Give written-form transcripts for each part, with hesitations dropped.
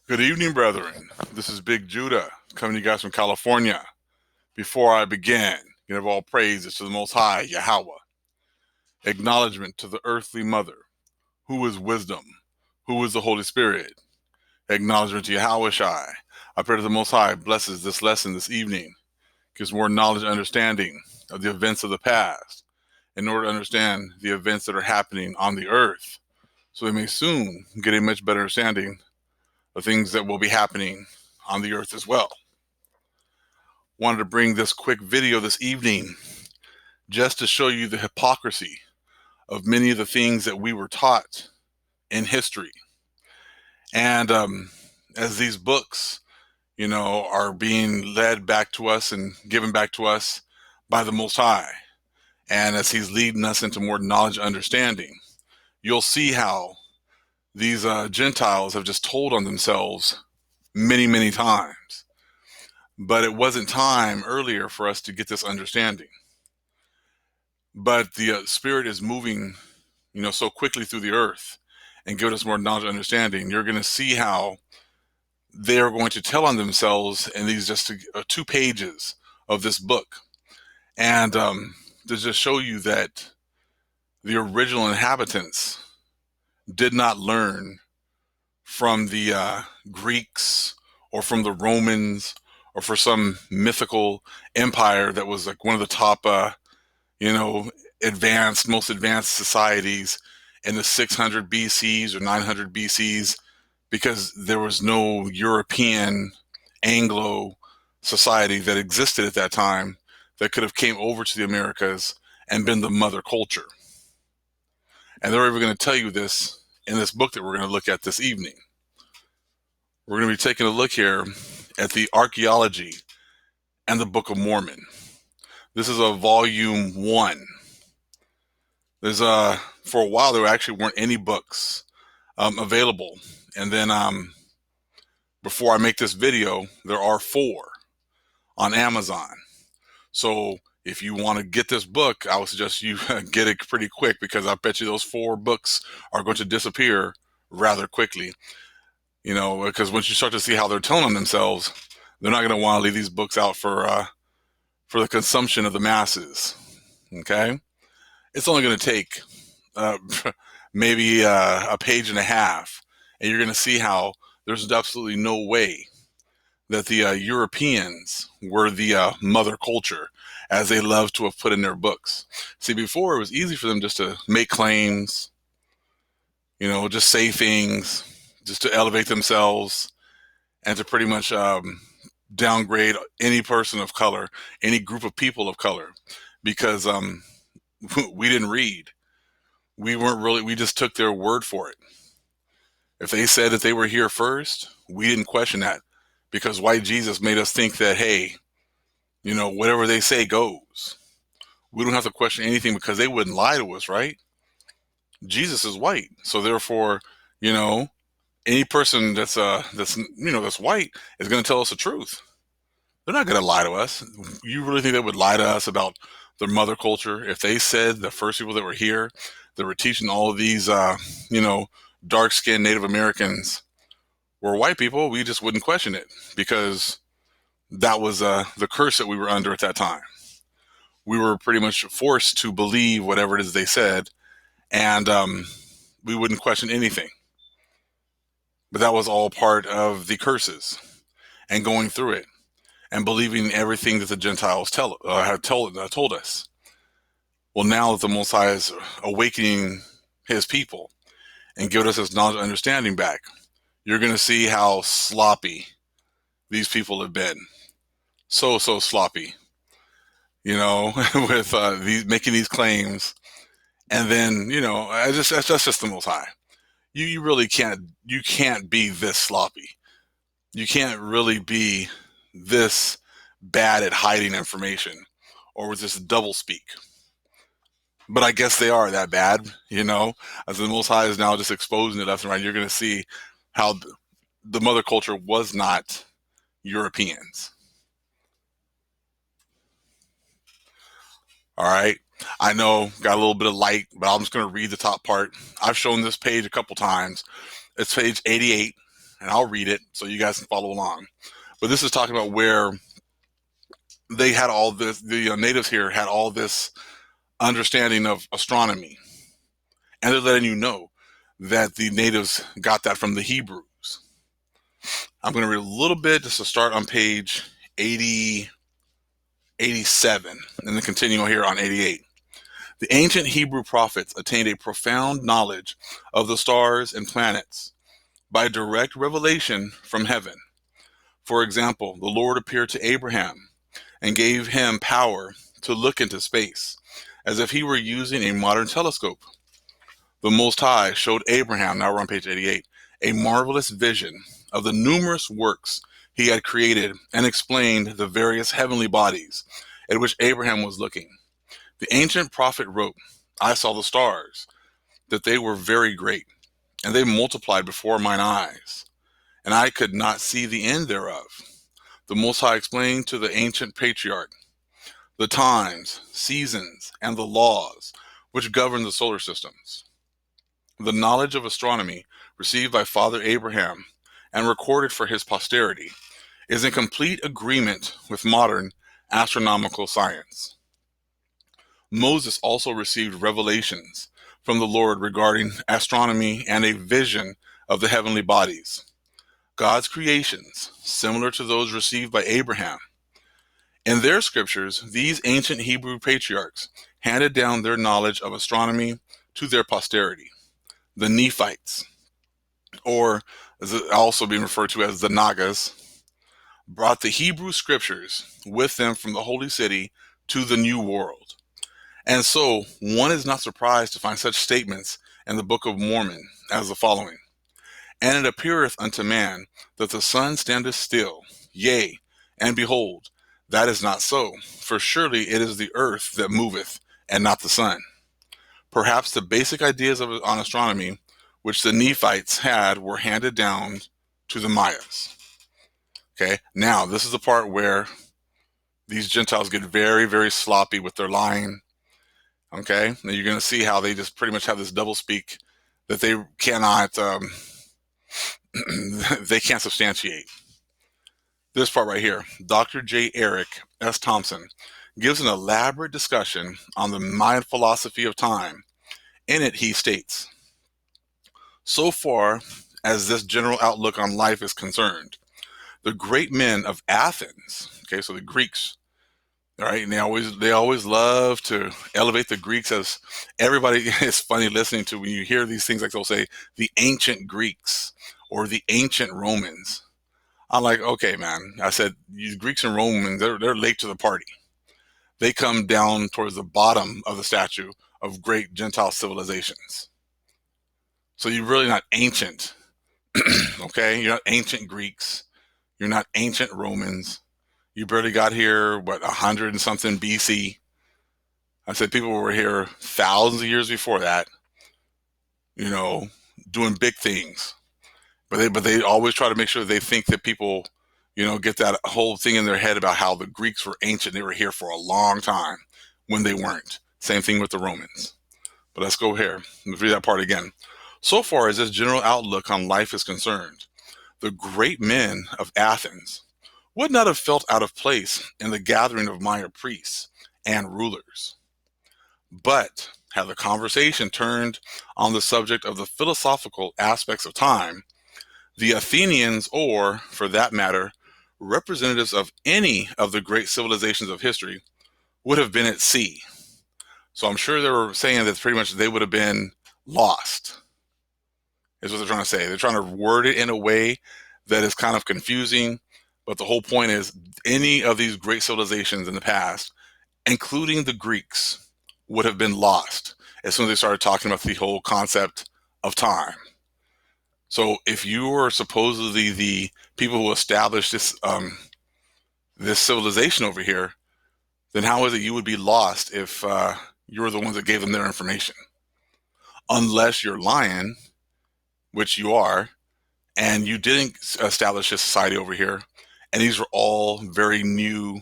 Good evening, brethren. This is Big Judah coming to you guys from California. Before I begin, give all praises to the Most High, Yahweh. Acknowledgement to the earthly mother, who is wisdom, who is the Holy Spirit. Acknowledgement to Yahweh Shai. I pray that the Most High blesses this lesson this evening, gives more knowledge and understanding of the events of the past, in order to understand the events that are happening on the earth, so we may soon get a much better understanding of things that will be happening on the earth as well. Wanted to bring this quick video this evening just to show you the hypocrisy of many of the things that we were taught in history. And as these books, are being led back to us and given back to us by the Most High, and as He's leading us into more knowledge and understanding, you'll see how these Gentiles have just told on themselves many, many times. But it wasn't time earlier for us to get this understanding. But the Spirit is moving, so quickly through the earth and giving us more knowledge and understanding. You're going to see how they are going to tell on themselves in these just 2 pages of this book. And to just show you that the original inhabitants did not learn from the Greeks or from the Romans or for some mythical empire that was like one of the top, most advanced societies in the 600 BCs or 900 BCs, because there was no European Anglo society that existed at that time that could have came over to the Americas and been the mother culture. And they're even going to tell you this in this book that we're going to look at this evening. We're going to be taking a look here at the archaeology and the Book of Mormon. This is a volume 1. There's for a while there actually weren't any books available, and then before I make this video, there are 4 on Amazon. So if you want to get this book, I would suggest you get it pretty quick, because I bet you those 4 books are going to disappear rather quickly. Because once you start to see how they're telling on themselves, they're not going to want to leave these books out for the consumption of the masses. Okay, it's only going to take maybe a page and a half, and you're going to see how there's absolutely no way that the Europeans were the mother culture, as they love to have put in their books. See, before it was easy for them just to make claims, just say things, just to elevate themselves, and to pretty much downgrade any person of color, any group of people of color, because we didn't read. We just took their word for it. If they said that they were here first, we didn't question that, because white Jesus made us think that, hey, whatever they say goes. We don't have to question anything, because they wouldn't lie to us, right? Jesus is white, so therefore, any person that's white is going to tell us the truth. They're not going to lie to us. You really think they would lie to us about their mother culture if they said the first people that were here that were teaching all of these, dark-skinned Native Americans were white people? We just wouldn't question it, because that was the curse that we were under at that time. We were pretty much forced to believe whatever it is they said, and we wouldn't question anything. But that was all part of the curses and going through it and believing everything that the Gentiles had told us. Well, now that the Most High is awakening His people and giving us His knowledge and understanding back, you're going to see how sloppy these people have been. So sloppy, with making these claims, and then that's just the Most High. You really can't be this sloppy. You can't really be this bad at hiding information, or with this double speak. But I guess they are that bad, as the Most High is now just exposing it left and right. You're going to see how the mother culture was not Europeans. All right. I know, got a little bit of light, but I'm just going to read the top part. I've shown this page a couple times. It's page 88. and I'll read it so you guys can follow along. But this is talking about where they had all this, the natives here had all this understanding of astronomy. And they're letting you know that the natives got that from the Hebrews. I'm going to read a little bit just to start on page 87, and then continue here on 88. The ancient Hebrew prophets attained a profound knowledge of the stars and planets by direct revelation from heaven. For example, the Lord appeared to Abraham and gave him power to look into space, as if he were using a modern telescope. The Most High showed Abraham, now we're on page 88, a marvelous vision of the numerous works he had created and explained the various heavenly bodies at which Abraham was looking. The ancient prophet wrote, I saw the stars, that they were very great, and they multiplied before mine eyes, and I could not see the end thereof. The Most High explained to the ancient patriarch the times, seasons, and the laws which govern the solar systems. The knowledge of astronomy received by Father Abraham and recorded for his posterity is in complete agreement with modern astronomical science. Moses also received revelations from the Lord regarding astronomy and a vision of the heavenly bodies, God's creations, similar to those received by Abraham. In their scriptures, these ancient Hebrew patriarchs handed down their knowledge of astronomy to their posterity. The Nephites, or also being referred to as the Nagas, brought the Hebrew scriptures with them from the holy city to the New World. And so one is not surprised to find such statements in the Book of Mormon as the following. And it appeareth unto man that the sun standeth still, yea, and behold, that is not so, for surely it is the earth that moveth, and not the sun. Perhaps the basic ideas on astronomy which the Nephites had were handed down to the Mayas. Okay, now this is the part where these Gentiles get very, very sloppy with their lying. Okay, and you're going to see how they just pretty much have this doublespeak that they cannot, they can't substantiate. This part right here, Dr. J. Eric S. Thompson gives an elaborate discussion on the Mayan philosophy of time. In it, he states, so far as this general outlook on life is concerned, the great men of Athens, okay, so the Greeks, all right, and they always love to elevate the Greeks as everybody is funny listening to when you hear these things, like they'll say the ancient Greeks or the ancient Romans. I'm like, okay, man. I said, you Greeks and Romans, they're late to the party. They come down towards the bottom of the statue of great Gentile civilizations. So you're really not ancient, okay? You're not ancient Greeks. You're not ancient Romans. You barely got here, 100 and something BC. I said people were here thousands of years before that, doing big things. But they always try to make sure they think that people, get that whole thing in their head about how the Greeks were ancient. They were here for a long time when they weren't. Same thing with the Romans. But let's go here. Let's read that part again. So far as this general outlook on life is concerned, the great men of Athens would not have felt out of place in the gathering of Maya priests and rulers. But had the conversation turned on the subject of the philosophical aspects of time, the Athenians, or, for that matter, representatives of any of the great civilizations of history, would have been at sea. So I'm sure they were saying that pretty much they would have been lost, is what they're trying to say. They're trying to word it in a way that is kind of confusing, but the whole point is any of these great civilizations in the past, including the Greeks, would have been lost as soon as they started talking about the whole concept of time. So if you were supposedly the people who established this this civilization over here, then how is it you would be lost if you were the ones that gave them their information? Unless you're lying, which you are, and you didn't establish a society over here, and these were all very new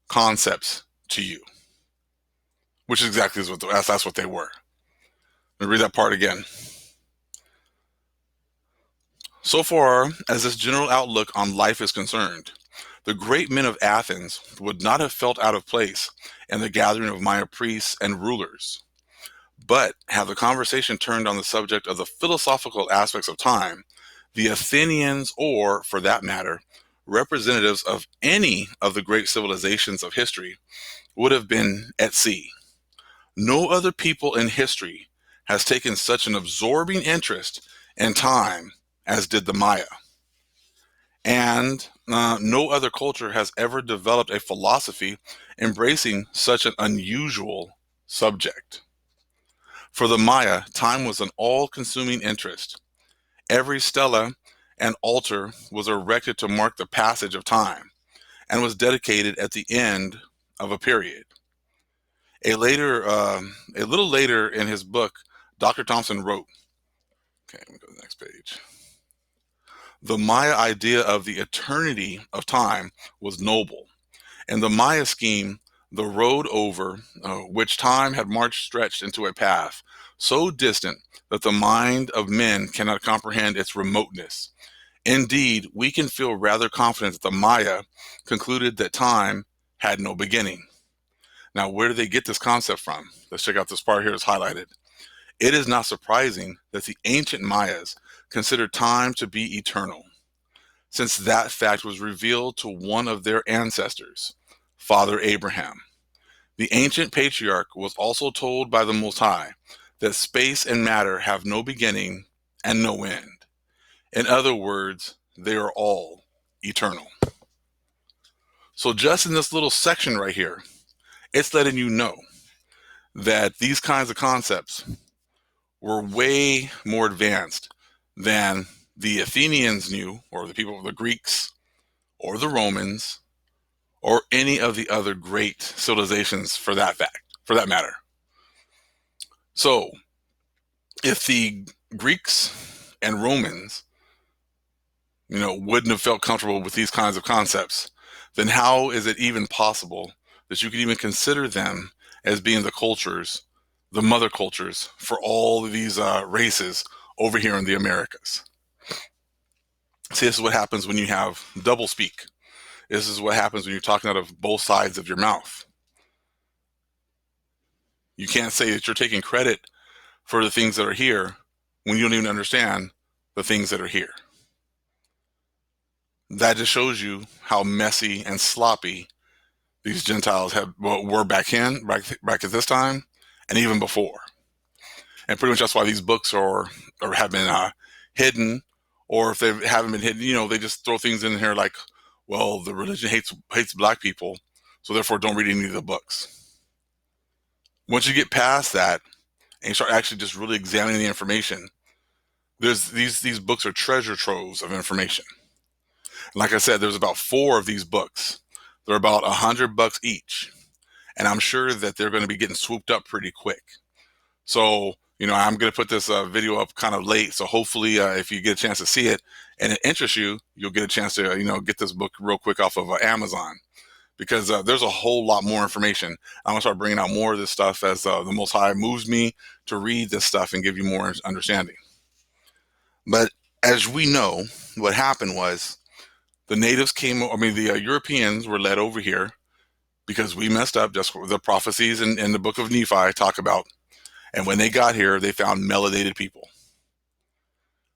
concepts to you, which is exactly that's what they were. Let me read that part again. So far as this general outlook on life is concerned, the great men of Athens would not have felt out of place in the gathering of Maya priests and rulers. But have the conversation turned on the subject of the philosophical aspects of time, the Athenians, or for that matter, representatives of any of the great civilizations of history, would have been at sea. No other people in history has taken such an absorbing interest in time as did the Maya. And no other culture has ever developed a philosophy embracing such an unusual subject. For the Maya, time was an all-consuming interest. Every stela and altar was erected to mark the passage of time and was dedicated at the end of a period. A little later in his book, Dr. Thompson wrote, okay, let me go to the next page. The Maya idea of the eternity of time was noble. In the Maya scheme, the road over which time had marched stretched into a path so distant that the mind of men cannot comprehend its remoteness. Indeed, we can feel rather confident that the Maya concluded that time had no beginning. Now, where did they get this concept from? Let's check out this part here. It's highlighted. It is not surprising that the ancient Mayas considered time to be eternal, since that fact was revealed to one of their ancestors, Father Abraham. The ancient patriarch was also told by the Most High that space and matter have no beginning and no end. In other words, they are all eternal. So just in this little section right here, it's letting you know that these kinds of concepts were way more advanced than the Athenians knew, or the people, the Greeks, or the Romans, or any of the other great civilizations for that matter. So if the Greeks and Romans, wouldn't have felt comfortable with these kinds of concepts, then how is it even possible that you could even consider them as being the mother cultures for all of these races over here in the Americas? See, this is what happens when you have double speak. This is what happens when you're talking out of both sides of your mouth. You can't say that you're taking credit for the things that are here when you don't even understand the things that are here. That just shows you how messy and sloppy these Gentiles were back at this time, and even before. And pretty much that's why these books are or have been hidden, or if they haven't been hidden, they just throw things in here like, well, the religion hates black people, so therefore don't read any of the books. Once you get past that and you start actually just really examining the information, there's these books are treasure troves of information. Like I said, there's about 4 of these books. They're about $100 each, and I'm sure that they're going to be getting swooped up pretty quick. So, I'm going to put this video up kind of late. So hopefully, if you get a chance to see it and it interests you, you'll get a chance to, get this book real quick off of Amazon, because there's a whole lot more information. I'm going to start bringing out more of this stuff as the Most High moves me to read this stuff and give you more understanding. But as we know, what happened was the Europeans were led over here because we messed up, just the prophecies in the book of Nephi talk about. And when they got here, they found melanated people.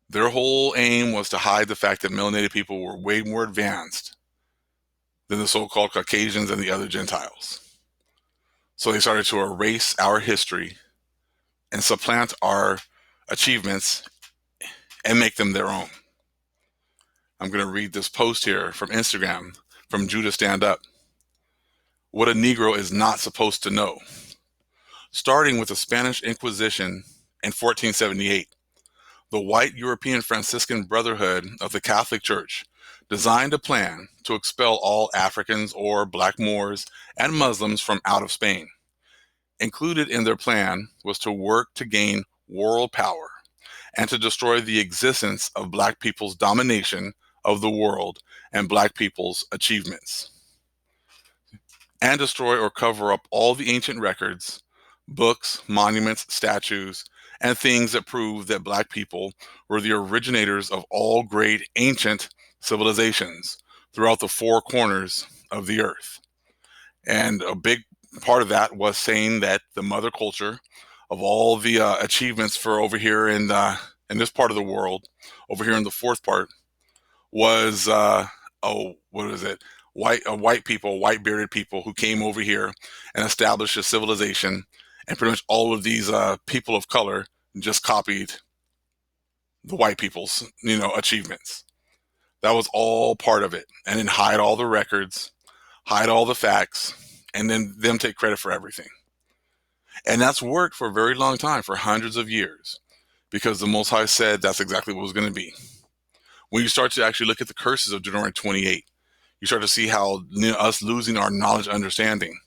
Their whole aim was to hide the fact that melanated people were way more advanced than the so-called Caucasians and the other Gentiles. So they started to erase our history and supplant our achievements and make them their own. I'm going to read this post here from Instagram from Judah Stand Up. What a Negro is not supposed to know. Starting with the Spanish Inquisition in 1478, the white European Franciscan Brotherhood of the Catholic Church designed a plan to expel all Africans or Black Moors and Muslims from out of Spain. Included in their plan was to work to gain world power and to destroy the existence of Black people's domination of the world and Black people's achievements, and destroy or cover up all the ancient records, books, monuments, statues, and things that prove that Black people were the originators of all great ancient civilizations throughout the four corners of the earth. And a big part of that was saying that the mother culture of all the achievements for over here in this part of the world, over here in the fourth part, was what is it? White people, white bearded people who came over here and established a civilization, and pretty much all of these people of color just copied the white people's achievements. That was all part of it, and then hide all the records, hide all the facts, and then them take credit for everything. And that's worked for a very long time, for hundreds of years, because the Most High said that's exactly what it was going to be. When you start to actually look at the curses of Deuteronomy 28, you start to see how us losing our knowledge, understanding,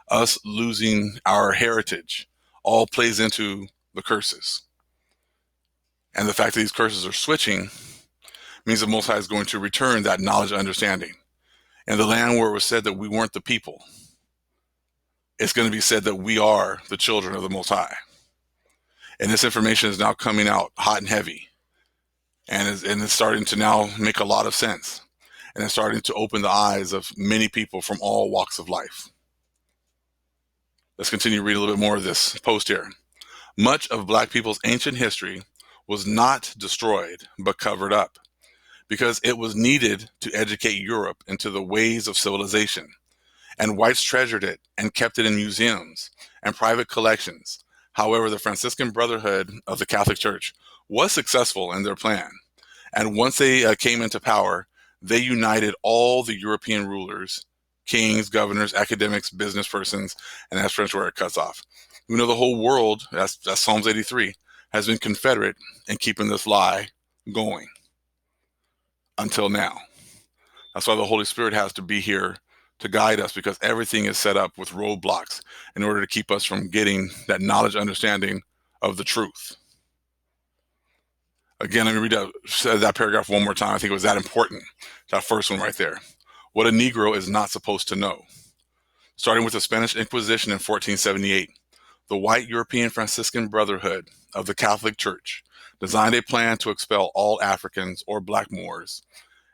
us losing our heritage, all plays into the curses. And the fact that these curses are switching means the Most High is going to return that knowledge, understanding. And the land where it was said that we weren't the people, it's going to be said that we are the children of the Most High. And this information is now coming out hot and heavy. And it's starting to now make a lot of sense. And it's starting to open the eyes of many people from all walks of life. Let's continue to read a little bit more of this post here. Much of Black people's ancient history was not destroyed, but covered up, because it was needed to educate Europe into the ways of civilization. And whites treasured it and kept it in museums and private collections. However, the Franciscan Brotherhood of the Catholic Church was successful in their plan. And once they came into power, they united all the European rulers, kings, governors, academics, business persons, and that's pretty much where it cuts off. We know the whole world, that's Psalms 83, has been confederate in keeping this lie going until now. That's why the Holy Spirit has to be here to guide us, because everything is set up with roadblocks in order to keep us from getting that knowledge, understanding of the truth. Again, let me read that paragraph one more time. I think it was that important, that first one right there. What a Negro is not supposed to know. Starting with the Spanish Inquisition in 1478, the white European Franciscan Brotherhood of the Catholic Church designed a plan to expel all Africans or Black Moors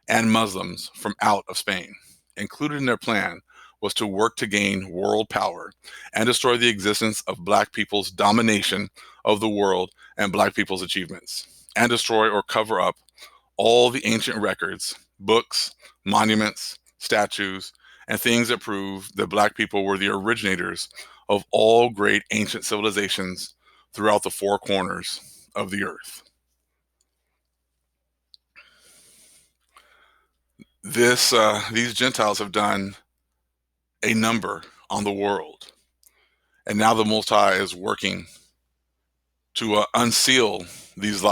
and Muslims from out of Spain. Included in their plan was to work to gain world power and destroy the existence of Black people's domination of the world and Black people's achievements, and destroy or cover up all the ancient records, books, monuments, statues, and things that prove that Black people were the originators of all great ancient civilizations throughout the four corners of the earth. These Gentiles have done a number on the world, and now the Most High is working to unseal these,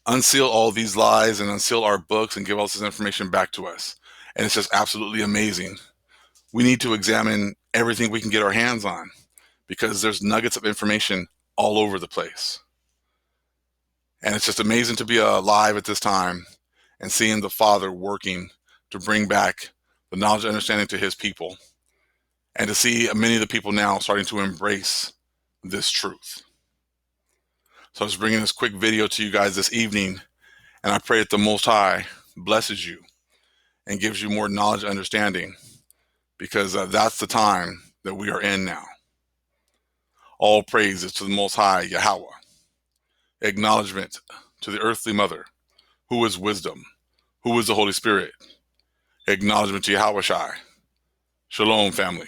unseal all these lies and unseal our books and give all this information back to us. And it's just absolutely amazing. We need to examine everything we can get our hands on, because there's nuggets of information all over the place. And it's just amazing to be alive at this time and seeing the Father working to bring back the knowledge and understanding to his people, and to see many of the people now starting to embrace this truth. So I was bringing this quick video to you guys this evening, and I pray that the Most High blesses you and gives you more knowledge and understanding, because that's the time that we are in now. All praise is to the Most High, Yahweh. Acknowledgement to the earthly mother, who is wisdom, who is the Holy Spirit. Acknowledgement to Yahweh Shai. Shalom, family.